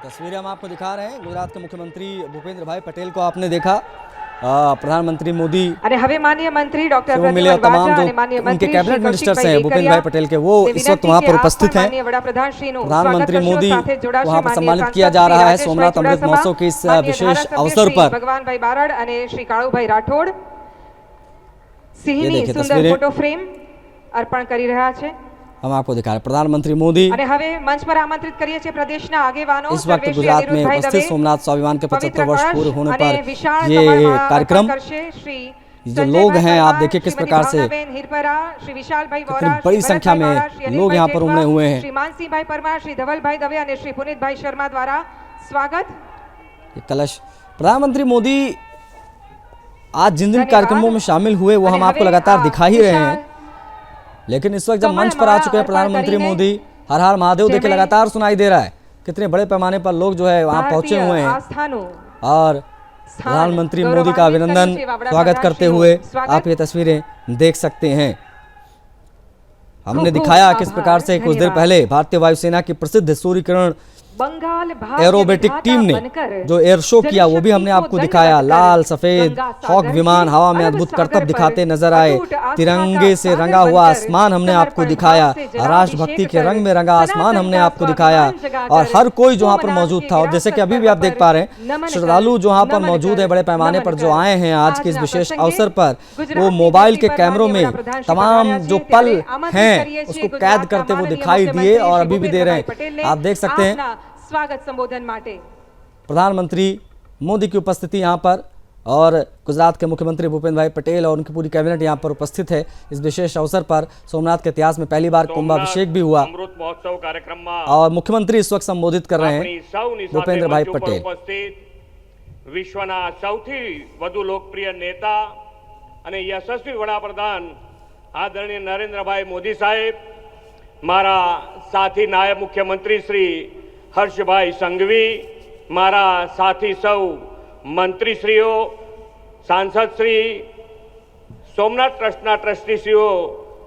तस्वीरें हम आपको दिखा रहे हैं। गुजरात के मुख्यमंत्री भूपेंद्र भाई पटेल को आपने देखा, प्रधानमंत्री मोदी અને હવે માનનીય મંત્રી ડોક્ટર मिले और तमाम जो उनके कैबिनेट मिनिस्टर्स हैं भूपेंद्र भाई पटेल के, वो इस वक्त वहां पर उपस्थित हैं। प्रधानमंत्री मोदी वहां पर सम्मानित किया जा रहा है सोमनाथ अमृत महोत्सव के इस विशेष अवसर पर। भगवान भाई बारड़ અને શ્રી કાળુભાઈ રાઠોડ સિંહની સુંદર ફોટો ફ્રેમ અર્પણ કરી રહ્યા છે। हम आपको दिखा रहे हैं प्रधानमंत्री मोदी અને હવે મંચ પર આમંત્રિત કરીએ છીએ પ્રદેશના આગેવાનો। इस वक्त गुजरात में उपस्थित सोमनाथ स्वाभिमान के 75 वर्ष पूरे होने पर ये कार्यक्रम, जो लोग हैं आप देखिए किस प्रकार से कितनी बड़ी संख्या में लोग यहाँ पर उमड़े हुए हैं। श्री मानसिंह भाई परमार, श्री धवल भाई दवे और श्री पुनीत भाई शर्मा द्वारा स्वागत। कलश प्रधानमंत्री मोदी आज जिन जिन कार्यक्रमों में शामिल हुए वो हम आपको लगातार दिखा ही रहे हैं, लेकिन इस वक्त जब मंच पर आ चुके हैं प्रधानमंत्री मोदी, हर हर महादेव देखिए लगातार सुनाई दे रहा है। कितने बड़े पैमाने पर लोग जो है वहां पहुंचे हुए हैं और प्रधानमंत्री मोदी का अभिनंदन स्वागत करते हुए आप ये तस्वीरें देख सकते हैं। हमने दिखाया किस प्रकार से कुछ देर पहले भारतीय वायुसेना की प्रसिद्ध सूर्यकिरण एरोबेटिक टीम ने जो एयर शो किया वो भी हमने आपको दिखाया। लाल सफेद हॉक विमान हवा में अद्भुत करतब दिखाते नजर आए। तिरंगे से रंगा हुआ आसमान हमने आपको दिखाया, राष्ट्रभक्ति के रंग में रंगा आसमान हमने आपको दिखाया और हर कोई जो वहाँ पर मौजूद था। और जैसे कि अभी भी आप देख पा रहे हैं श्रद्धालु जो वहाँ पर मौजूद है बड़े पैमाने पर जो आए हैं आज के इस विशेष अवसर पर, वो मोबाइल के कैमरों में तमाम जो पल हैं उसको कैद करते वो दिखाई दिए और अभी भी दे रहे हैं। आप देख सकते हैं स्वागत संबोधन माटे प्रधानमंत्री मोदी की उपस्थिति यहाँ पर और गुजरात के मुख्यमंत्री भूपेन्द्र भाई पटेल और उनकी पूरी कैबिनेट यहाँ पर उपस्थित है। इस विशेष अवसर पर सोमनाथ के इतिहास में पहली बार कुंभाभिषेक भी हुआ अमृत महोत्सव कार्यक्रम और मुख्यमंत्री इस वक्त संबोधित कर रहे हैं भूपेन्द्र भाई पटेल। विश्वना सौथी વધુ લોકપ્રિય नेता અને યશસ્વી વડાપ્રધાન આદરણીય નરેન્દ્રભાઈ મોદી સાહેબ, મારા સાથી નાયબ મુખ્યમંત્રી શ્રી હર્ષભાઈ સંઘવી, મારા સાથી સૌ મંત્રીશ્રીઓ, સાંસદશ્રી, સોમનાથ ટ્રસ્ટના ટ્રસ્ટીશ્રીઓ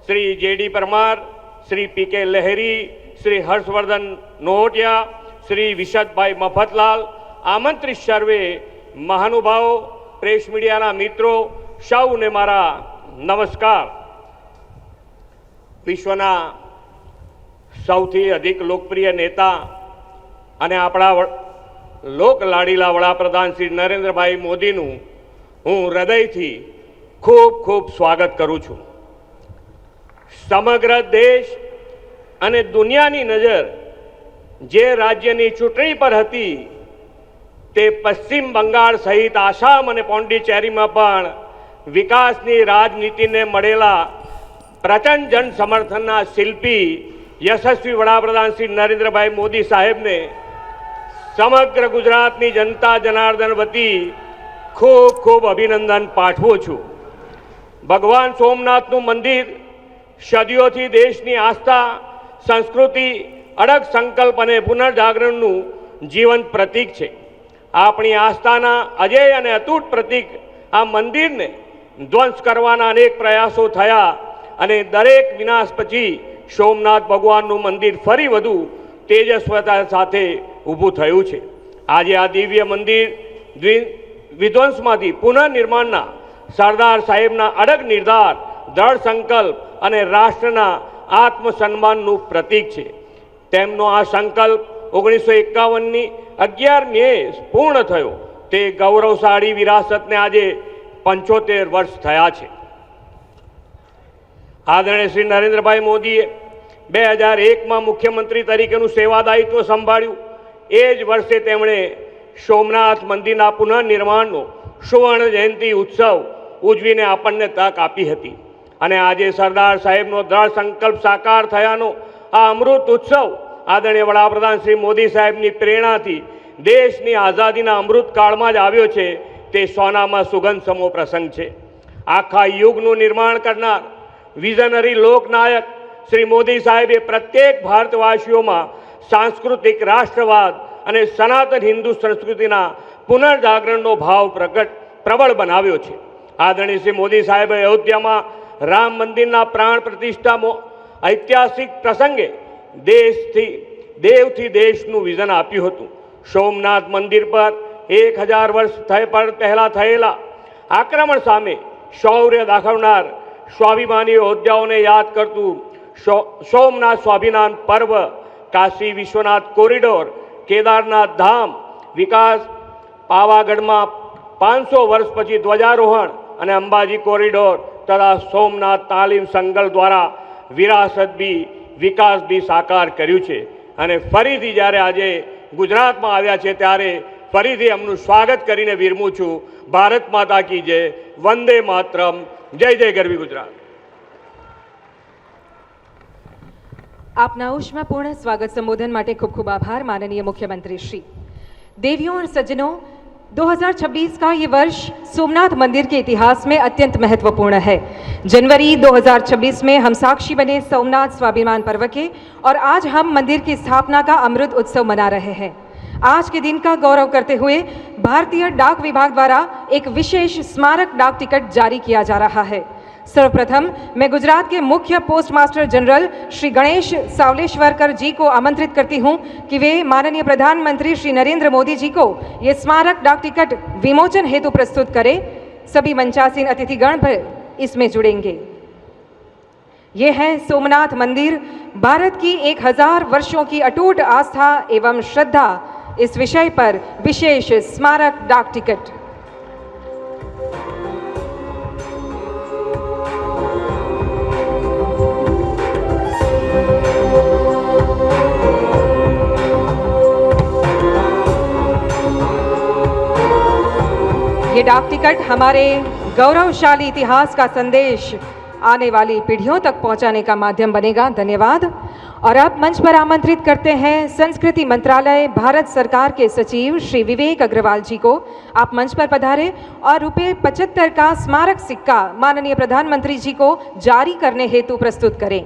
શ્રી જેડી પરમાર, શ્રી પીકે લહેરી, શ્રી હર્ષવર્ધન નોહટિયા, શ્રી વિશદભાઈ મફતલાલ, આમંત્રિત સર્વે મહાનુભાવો, પ્રેસ મીડિયાના મિત્રો સૌને મારા નમસ્કાર। વિશ્વના સૌથી અધિક લોકપ્રિય નેતા અને આપણા લોક લાડીલા વડાપ્રધાન શ્રી નરેન્દ્રભાઈ મોદીનું હું હૃદયથી ખૂબ ખૂબ સ્વાગત કરું છું। સમગ્ર દેશ અને દુનિયાની નજર જે રાજ્યની ચૂંટણી પર હતી તે પશ્ચિમ બંગાળ સહિત આસામ અને પોંડિચેરીમાં પણ વિકાસની રાજનીતિને મળેલા પ્રચંડ જન સમર્થનના શિલ્પી યશસ્વી વડાપ્રધાન શ્રી નરેન્દ્રભાઈ મોદી સાહેબને સમગ્ર ગુજરાતની જનતા જનાર્દન વતી ખૂબ ખૂબ અભિનંદન પાઠવું છું। ભગવાન સોમનાથનું મંદિર સદીઓથી દેશની આસ્થા, સંસ્કૃતિ, અડગ સંકલ્પ અને પુનર્જાગરણનું જીવંત પ્રતીક છે। આપણી આસ્થાના અજેય અને અતૂટ પ્રતીક આ મંદિરને ધ્વંસ કરવાના અનેક પ્રયાસો થયા અને દરેક વિનાશ પછી સોમનાથ ભગવાનનું મંદિર ફરી વધુ તેજસ્વતા સાથે ઊભું થયું છે। આજે આ દિવ્ય મંદિર વિધ્વંસમાંથી પુનઃનિર્માણના સરદાર સાહેબના અડગ નિર્ધાર, દ્રઢ સંકલ્પ અને રાષ્ટ્રના આત્મસન્માનનું પ્રતીક છે। તેમનો આ સંકલ્પ 1951ની 11 મે પૂર્ણ થયો તે ગૌરવશાળી વિરાસતને આજે 75 વર્ષ થયા છે। આદરણીય શ્રી નરેન્દ્રભાઈ મોદીએ 2001માં મુખ્યમંત્રી તરીકેનું સેવાદાયિત્વ સંભાળ્યું। એ જ વર્ષે તેમણે સોમનાથ મંદિરના પુનઃનિર્માણનો સુવર્ણ જયંતિ ઉત્સવ ઉજવીને આપણને તક આપી હતી અને આજે સરદાર સાહેબનો દ્રઢ સંકલ્પ સાકાર થયાનો આ અમૃત ઉત્સવ આદરણીય વડાપ્રધાન શ્રી મોદી સાહેબની પ્રેરણાથી દેશની આઝાદીના અમૃતકાળમાં જ આવ્યો છે। તે સોનામાં સુગંધ સમો પ્રસંગ છે। આખા યુગનું નિર્માણ કરનાર વિઝનરી લોકનાયક શ્રી મોદી સાહેબે પ્રત્યેક ભારતવાસીઓમાં સાંસ્કૃતિક રાષ્ટ્રવાદ અને સનાતન હિન્દુ સંસ્કૃતિના પુનર્જાગરણનો ભાવ પ્રબળ બનાવ્યો છે। આદરણીય શ્રી મોદી સાહેબે અયોધ્યામાં રામ મંદિરના પ્રાણ પ્રતિષ્ઠા ઐતિહાસિક પ્રસંગે દેવથી દેશનું વિઝન આપ્યું હતું। સોમનાથ મંદિર પર 1000 વર્ષ પહેલા થયેલા આક્રમણ સામે શૌર્ય દાખવનાર સ્વાભિમાની યોદ્ધાઓને યાદ કરતું સોમનાથ સ્વાભિમાન પર્વ, કાશી વિશ્વનાથ કોરિડોર, કેદારનાથ ધામ વિકાસ, પાવાગઢમાં 500 વર્ષ પછી ધ્વજારોહણ અને અંબાજી કોરિડોર તથા સોમનાથ તાલીમ સંકલ્પ દ્વારા વિરાસત બી વિકાસ બી સાકાર કર્યું છે। અને ફરીથી જ્યારે આજે ગુજરાતમાં આવ્યા છે ત્યારે ફરીથી એમનું સ્વાગત કરીને વિરમું છું। ભારત માતા કી જય, વંદે માતરમ, જય જય ગરવી ગુજરાત। આપના ઉષ્માપૂર્ણ સ્વાગત સંબોધન માટે ખૂબ ખૂબ આભાર માનનીય મુખ્યમંત્રી શ્રી। देवियों और सज्जनों, 2026 का ये वर्ष सोमनाथ मंदिर के इतिहास में अत्यंत महत्वपूर्ण है। जनवरी 2026 में हम साक्षी बने सोमनाथ स्वाभिमान पर्व के और आज हम मंदिर की स्थापना का अमृत उत्सव मना रहे हैं। आज के दिन का गौरव करते हुए भारतीय डाक विभाग द्वारा एक विशेष स्मारक डाक टिकट जारी किया जा रहा है। सर्वप्रथम मैं गुजरात के मुख्य post master general Shri Ganesh Savleshwarkar ji को आमंत्रित करती हूं कि वे माननीय प्रधानमंत्री श्री नरेंद्र मोदी जी को ये स्मारक डाक टिकट विमोचन हेतु प्रस्तुत करें। सभी मंचासीन अतिथिगण भी इसमें जुड़ेंगे। ये है सोमनाथ मंदिर, भारत की 1000 वर्षों की अटूट आस्था एवं श्रद्धा, इस विषय पर विशेष स्मारक डाक टिकट। ये डाक टिकट हमारे गौरवशाली इतिहास का संदेश आने वाली पीढ़ियों तक पहुंचाने का माध्यम बनेगा। धन्यवाद। और अब मंच पर आमंत्रित करते हैं संस्कृति मंत्रालय भारत सरकार के सचिव श्री विवेक अग्रवाल जी को। आप मंच पर पधारें और ₹75 का स्मारक सिक्का माननीय प्रधानमंत्री जी को जारी करने हेतु प्रस्तुत करें।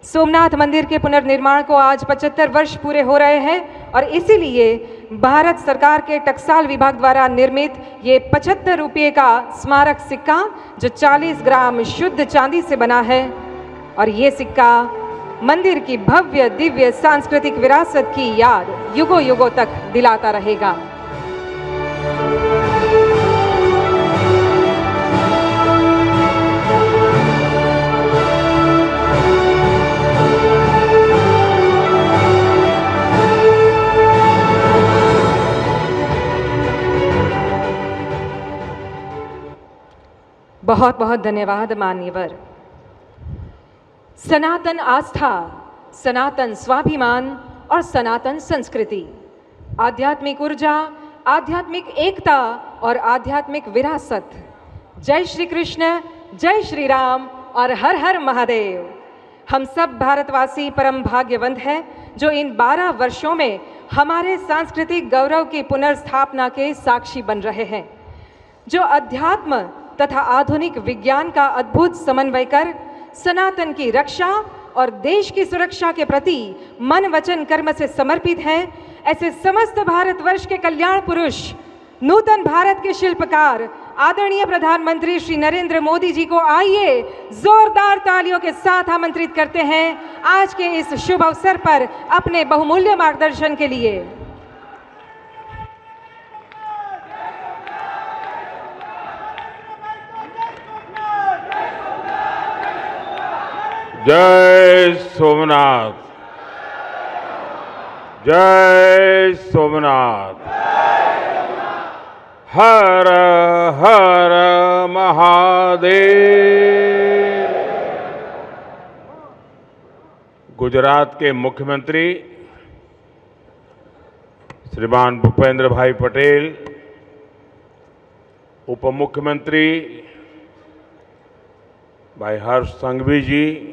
सोमनाथ मंदिर के पुनर्निर्माण को आज 75 वर्ष पूरे हो रहे हैं और इसीलिए भारत सरकार के टकसाल विभाग द्वारा निर्मित ये ₹75 का स्मारक सिक्का, जो 40 ग्राम शुद्ध चांदी से बना है, और ये सिक्का मंदिर की भव्य दिव्य सांस्कृतिक विरासत की याद युगों युगों तक दिलाता रहेगा। बहुत बहुत धन्यवाद मान्यवर। सनातन आस्था, सनातन स्वाभिमान और सनातन संस्कृति, आध्यात्मिक ऊर्जा, आध्यात्मिक एकता और आध्यात्मिक विरासत। जय श्री कृष्ण, जय श्री राम और हर हर महादेव। हम सब भारतवासी परम भाग्यवंत हैं जो इन 12 वर्षों में हमारे सांस्कृतिक गौरव की पुनर्स्थापना के साक्षी बन रहे हैं, जो अध्यात्म तथा आधुनिक विज्ञान का अद्भुत समन्वय कर सनातन की रक्षा और देश की सुरक्षा के प्रति मन वचन कर्म से समर्पित हैं। ऐसे समस्त भारतवर्ष के कल्याण पुरुष, नूतन भारत के शिल्पकार आदरणीय प्रधानमंत्री श्री नरेंद्र मोदी जी को आइए जोरदार तालियों के साथ आमंत्रित करते हैं आज के इस शुभ अवसर पर अपने बहुमूल्य मार्गदर्शन के लिए। जय सोमनाथ, जय सोमनाथ, हर हर महादेव। गुजरात के मुख्यमंत्री श्रीमान भूपेंद्र भाई पटेल, उप मुख्यमंत्री भाई हर्ष संघवी जी,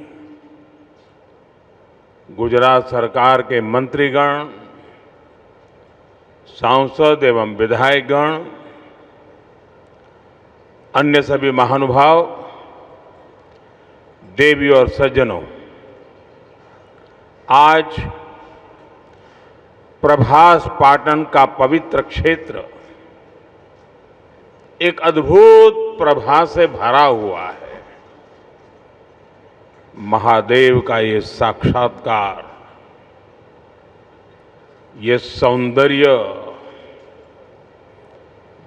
गुजरात सरकार के मंत्रीगण, सांसद एवं विधायकगण, अन्य सभी महानुभाव, देवी और सज्जनों, आज प्रभास पाटन का पवित्र क्षेत्र एक अद्भुत प्रभा से भरा हुआ है। महादेव का ये साक्षात्कार, ये सौंदर्य,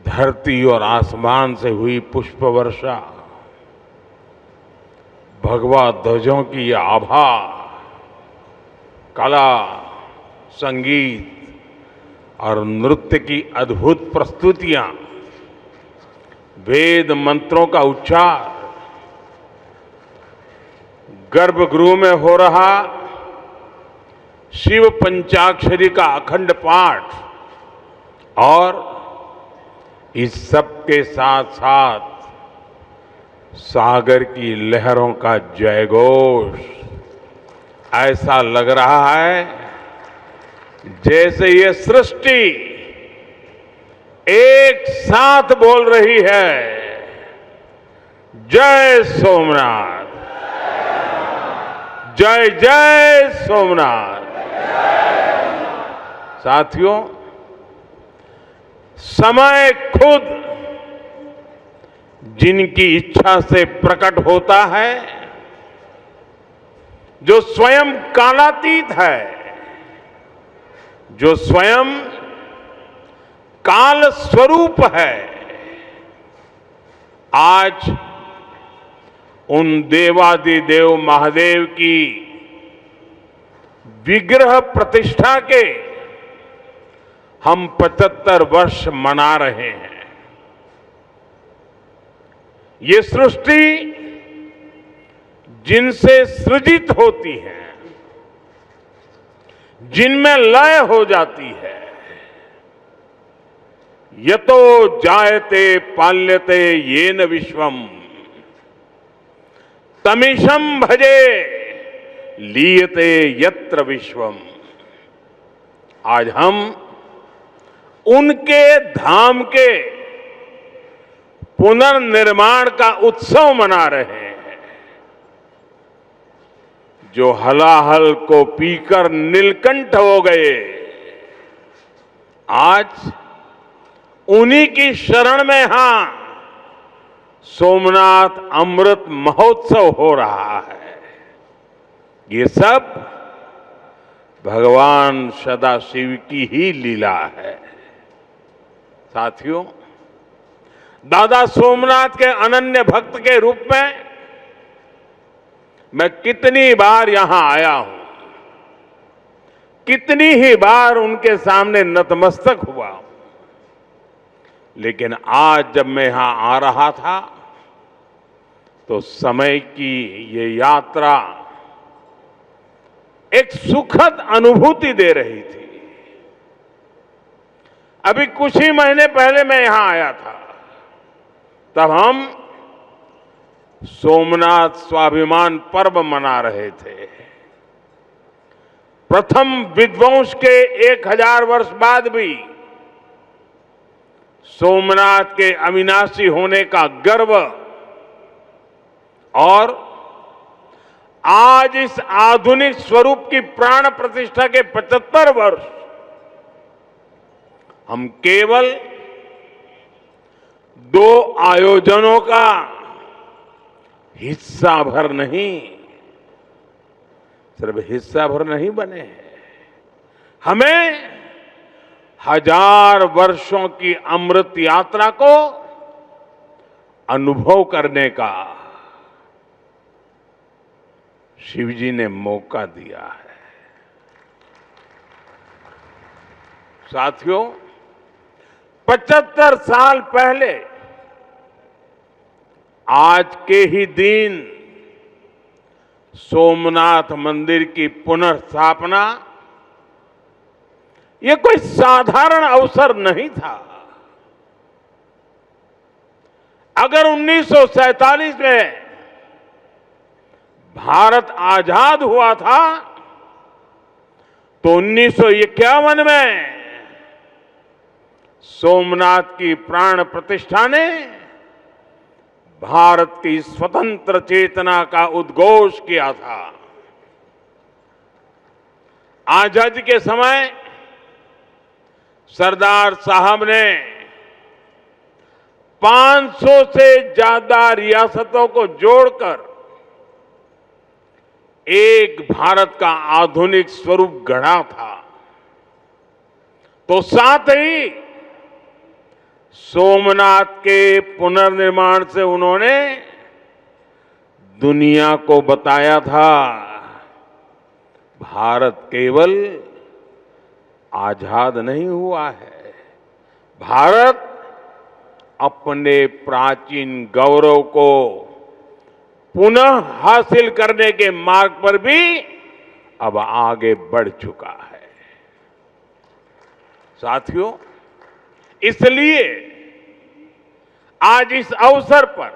धरती और आसमान से हुई पुष्प वर्षा, भगवा ध्वजों की ये आभा, कला, संगीत और नृत्य की अद्भुत प्रस्तुतियां, वेद मंत्रों का उच्चार, गर्भगृह में हो रहा शिव पंचाक्षरी का अखंड पाठ और इस सब के साथ साथ सागर की लहरों का जयघोष, ऐसा लग रहा है जैसे ये सृष्टि एक साथ बोल रही है, जय सोमनाथ, जय जय सोमनाथ। साथियों, समय खुद जिनकी इच्छा से प्रकट होता है, जो स्वयं कालातीत है, जो स्वयं काल स्वरूप है, आज उन देवादिदेव महादेव की विग्रह प्रतिष्ठा के हम 75 वर्ष मना रहे हैं। ये सृष्टि जिनसे सृजित होती है, जिनमें लय हो जाती है, यतो जायते पाल्यते येन विश्वम तमीशं भजे लीयते यत्र विश्वम। आज हम उनके धाम के पुनर्निर्माण का उत्सव मना रहे हैं। जो हलाहल को पीकर नीलकंठ हो गए, आज उन्हीं की शरण में यहां सोमनाथ अमृत महोत्सव हो रहा है। ये सब भगवान सदाशिव की ही लीला है। साथियों, दादा सोमनाथ के अनन्य भक्त के रूप में मैं कितनी बार यहां आया हूं, कितनी ही बार उनके सामने नतमस्तक हुआ हूं, लेकिन आज जब मैं यहां आ रहा था तो समय की ये यात्रा एक सुखद अनुभूति दे रही थी। अभी कुछ ही महीने पहले मैं यहां आया था, तब हम सोमनाथ स्वाभिमान पर्व मना रहे थे। प्रथम विध्वंस के 1000 वर्ष बाद भी सोमनाथ के अविनाशी होने का गर्व, और आज इस आधुनिक स्वरूप की प्राण प्रतिष्ठा के 75 वर्ष हम केवल 2 आयोजनों का हिस्सा भर नहीं, सिर्फ हिस्सा भर नहीं बने हैं, हमें 1000 वर्षों की अमृत यात्रा को अनुभव करने का शिव जी ने मौका दिया है। साथियों, 75 साल पहले आज के ही दिन सोमनाथ मंदिर की पुनर्स्थापना ये कोई साधारण अवसर नहीं था। अगर 1947 में भारत आजाद हुआ था तो 1951 में सोमनाथ की प्राण प्रतिष्ठा ने भारत की स्वतंत्र चेतना का उद्घोष किया था। आजादी के समय सरदार साहब ने 500 से ज्यादा रियासतों को जोड़कर एक भारत का आधुनिक स्वरूप गढ़ा था। तो साथ ही सोमनाथ के पुनर्निर्माण से उन्होंने दुनिया को बताया था, भारत केवल आजाद नहीं हुआ है, भारत अपने प्राचीन गौरव को पुनः हासिल करने के मार्ग पर भी अब आगे बढ़ चुका है। साथियों, इसलिए आज इस अवसर पर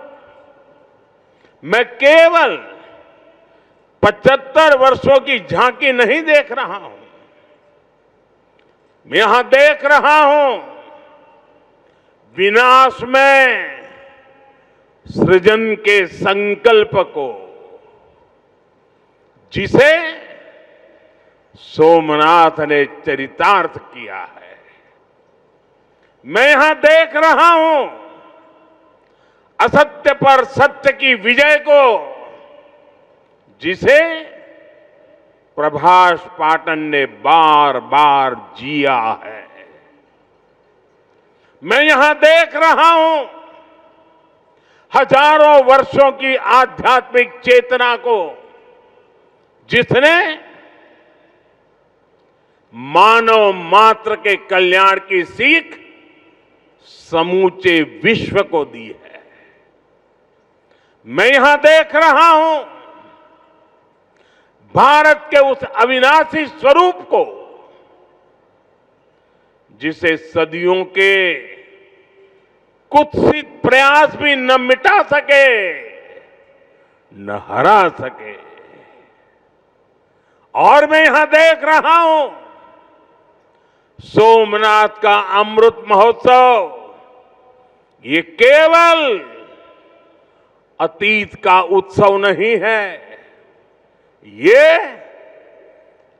मैं केवल 75 वर्षों की झांकी नहीं देख रहा हूं, मैं यहां देख रहा हूं विनाश में सृजन के संकल्प को, जिसे सोमनाथ ने चरितार्थ किया है, मैं यहां देख रहा हूं असत्य पर सत्य की विजय को, जिसे प्रभाष पाटन ने बार बार जिया है। मैं यहां देख रहा हूं हजारों वर्षों की आध्यात्मिक चेतना को, जिसने मानव मात्र के कल्याण की सीख समूचे विश्व को दी है। मैं यहां देख रहा हूं भारत के उस अविनाशी स्वरूप को, जिसे सदियों के कुत्सित प्रयास भी न मिटा सके, न हरा सके। और मैं यहां देख रहा हूं सोमनाथ का अमृत महोत्सव, ये केवल अतीत का उत्सव नहीं है, ये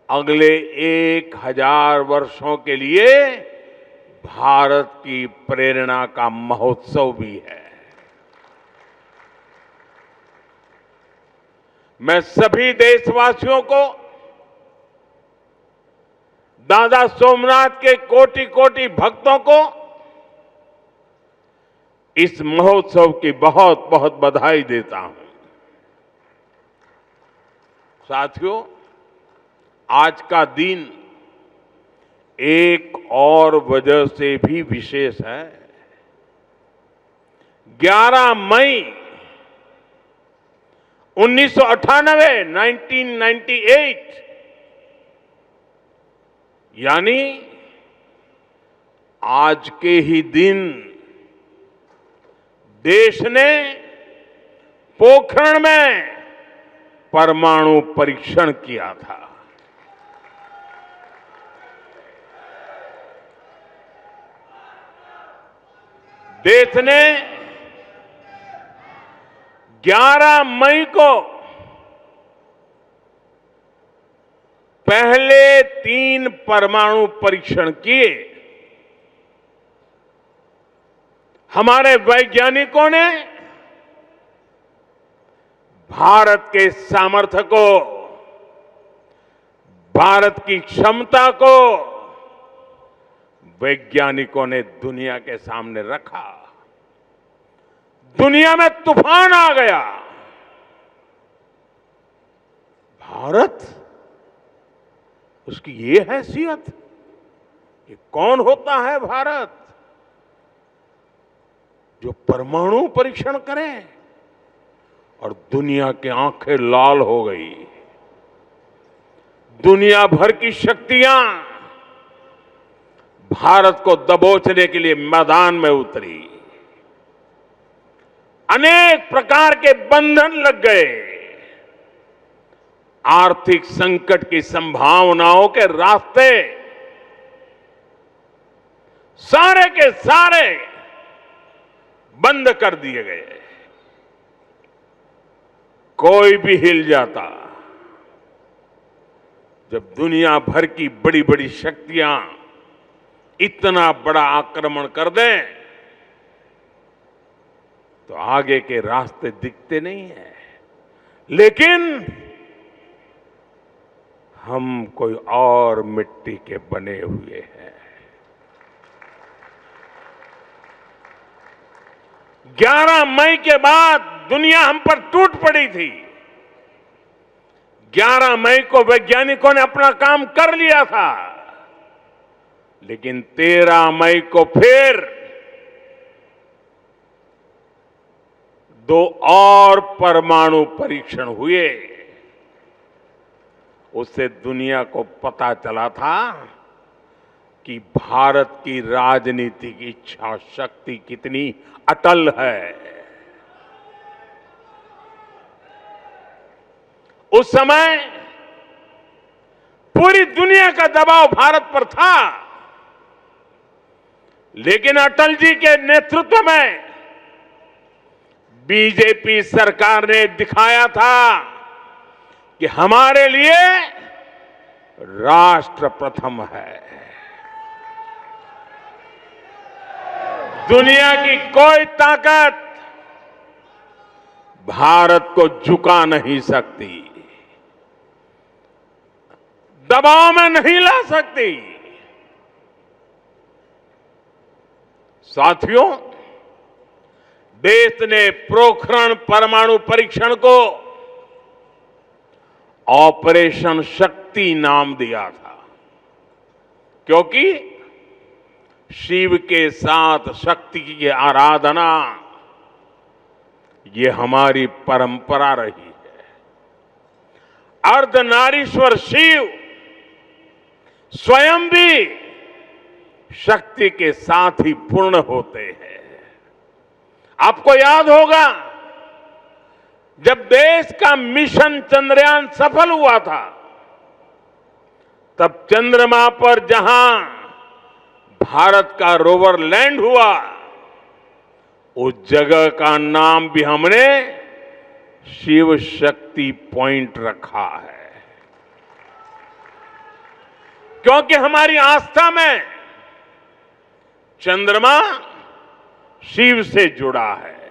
अगले 1000 वर्षों के लिए भारत की प्रेरणा का महोत्सव भी है। मैं सभी देशवासियों को दादा सोमनाथ के कोटि कोटि भक्तों को इस महोत्सव की बहुत बहुत बधाई देता हूं। साथियों, आज का दिन एक और वजह से भी विशेष है। 11 मई 1998 यानी आज के ही दिन देश ने पोखरण में परमाणु परीक्षण किया था। देश ने 11 मई को पहले 3 परमाणु परीक्षण किए। हमारे वैज्ञानिकों ने भारत के सामर्थ्य को, भारत की क्षमता को वैज्ञानिकों ने दुनिया के सामने रखा। दुनिया में तूफान आ गया। भारत, उसकी ये हैसियत, ये कौन होता है भारत जो परमाणु परीक्षण करे? और दुनिया की आंखें लाल हो गई। दुनिया भर की शक्तियां भारत को दबोचने के लिए मैदान में उतरी। अनेक प्रकार के बंधन लग गए। आर्थिक संकट की संभावनाओं के रास्ते सारे के सारे बंद कर दिए गए। कोई भी हिल जाता। जब दुनिया भर की बड़ी बड़ी शक्तियां इतना बड़ा आक्रमण कर दें, तो आगे के रास्ते दिखते नहीं है। लेकिन हम कोई और मिट्टी के बने हुए हैं। 11 मई के बाद दुनिया हम पर टूट पड़ी थी। 11 मई को वैज्ञानिकों ने अपना काम कर लिया था, लेकिन 13 मई को फिर 2 और परमाणु परीक्षण हुए। उससे दुनिया को पता चला था कि भारत की राजनीतिक इच्छा शक्ति कितनी अटल है। उस समय पूरी दुनिया का दबाव भारत पर था। लेकिन अटल जी के नेतृत्व में बीजेपी सरकार ने दिखाया था कि हमारे लिए राष्ट्र प्रथम है। दुनिया की कोई ताकत भारत को झुका नहीं सकती, दबाव में नहीं ला सकती। साथियों, देश ने पोखरण परमाणु परीक्षण को ऑपरेशन शक्ति नाम दिया था, क्योंकि शिव के साथ शक्ति की आराधना ये हमारी परंपरा रही है। अर्धनारीश्वर शिव स्वयं भी शक्ति के साथ ही पूर्ण होते हैं। आपको याद होगा, जब देश का मिशन चंद्रयान सफल हुआ था, तब चंद्रमा पर जहां भारत का रोवर लैंड हुआ, उस जगह का नाम भी हमने शिव शक्ति पॉइंट रखा है, क्योंकि हमारी आस्था में चंद्रमा शिव से जुड़ा है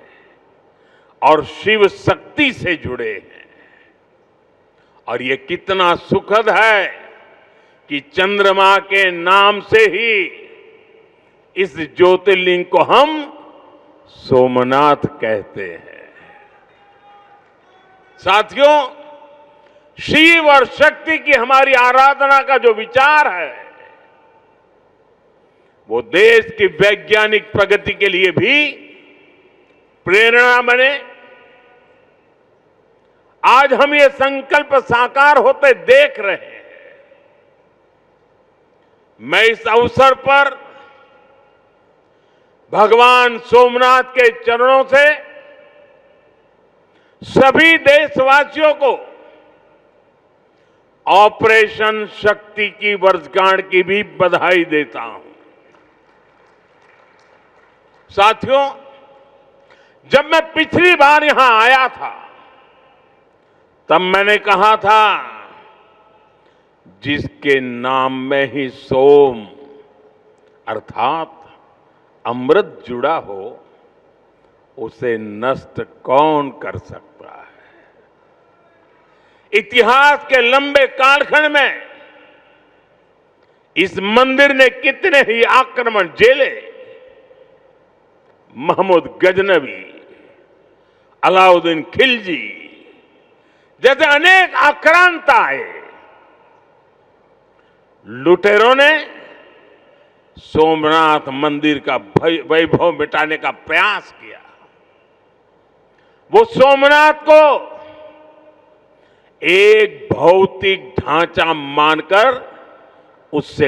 और शिव शक्ति से जुड़े हैं। और ये कितना सुखद है कि चंद्रमा के नाम से ही इस ज्योतिर्लिंग को हम सोमनाथ कहते हैं। साथियों, शिव और शक्ति की हमारी आराधना का जो विचार है, वो देश की वैज्ञानिक प्रगति के लिए भी प्रेरणा बने। आज हम ये संकल्प साकार होते देख रहे हैं। मैं इस अवसर पर भगवान सोमनाथ के चरणों से सभी देशवासियों को ऑपरेशन शक्ति की वर्षगांठ की भी बधाई देता हूं। साथियों, जब मैं पिछली बार यहां आया था, तब मैंने कहा था, जिसके नाम में ही सोम अर्थात अमृत जुड़ा हो, उसे नष्ट कौन कर सकता है। इतिहास के लंबे कालखंड में इस मंदिर ने कितने ही आक्रमण झेले। महमूद गजनवी, अलाउद्दीन खिलजी जैसे अनेक आक्रांत आए। लुटेरों ने सोमनाथ मंदिर का वैभव मिटाने का प्रयास किया। वो सोमनाथ को एक भौतिक ढांचा मानकर उससे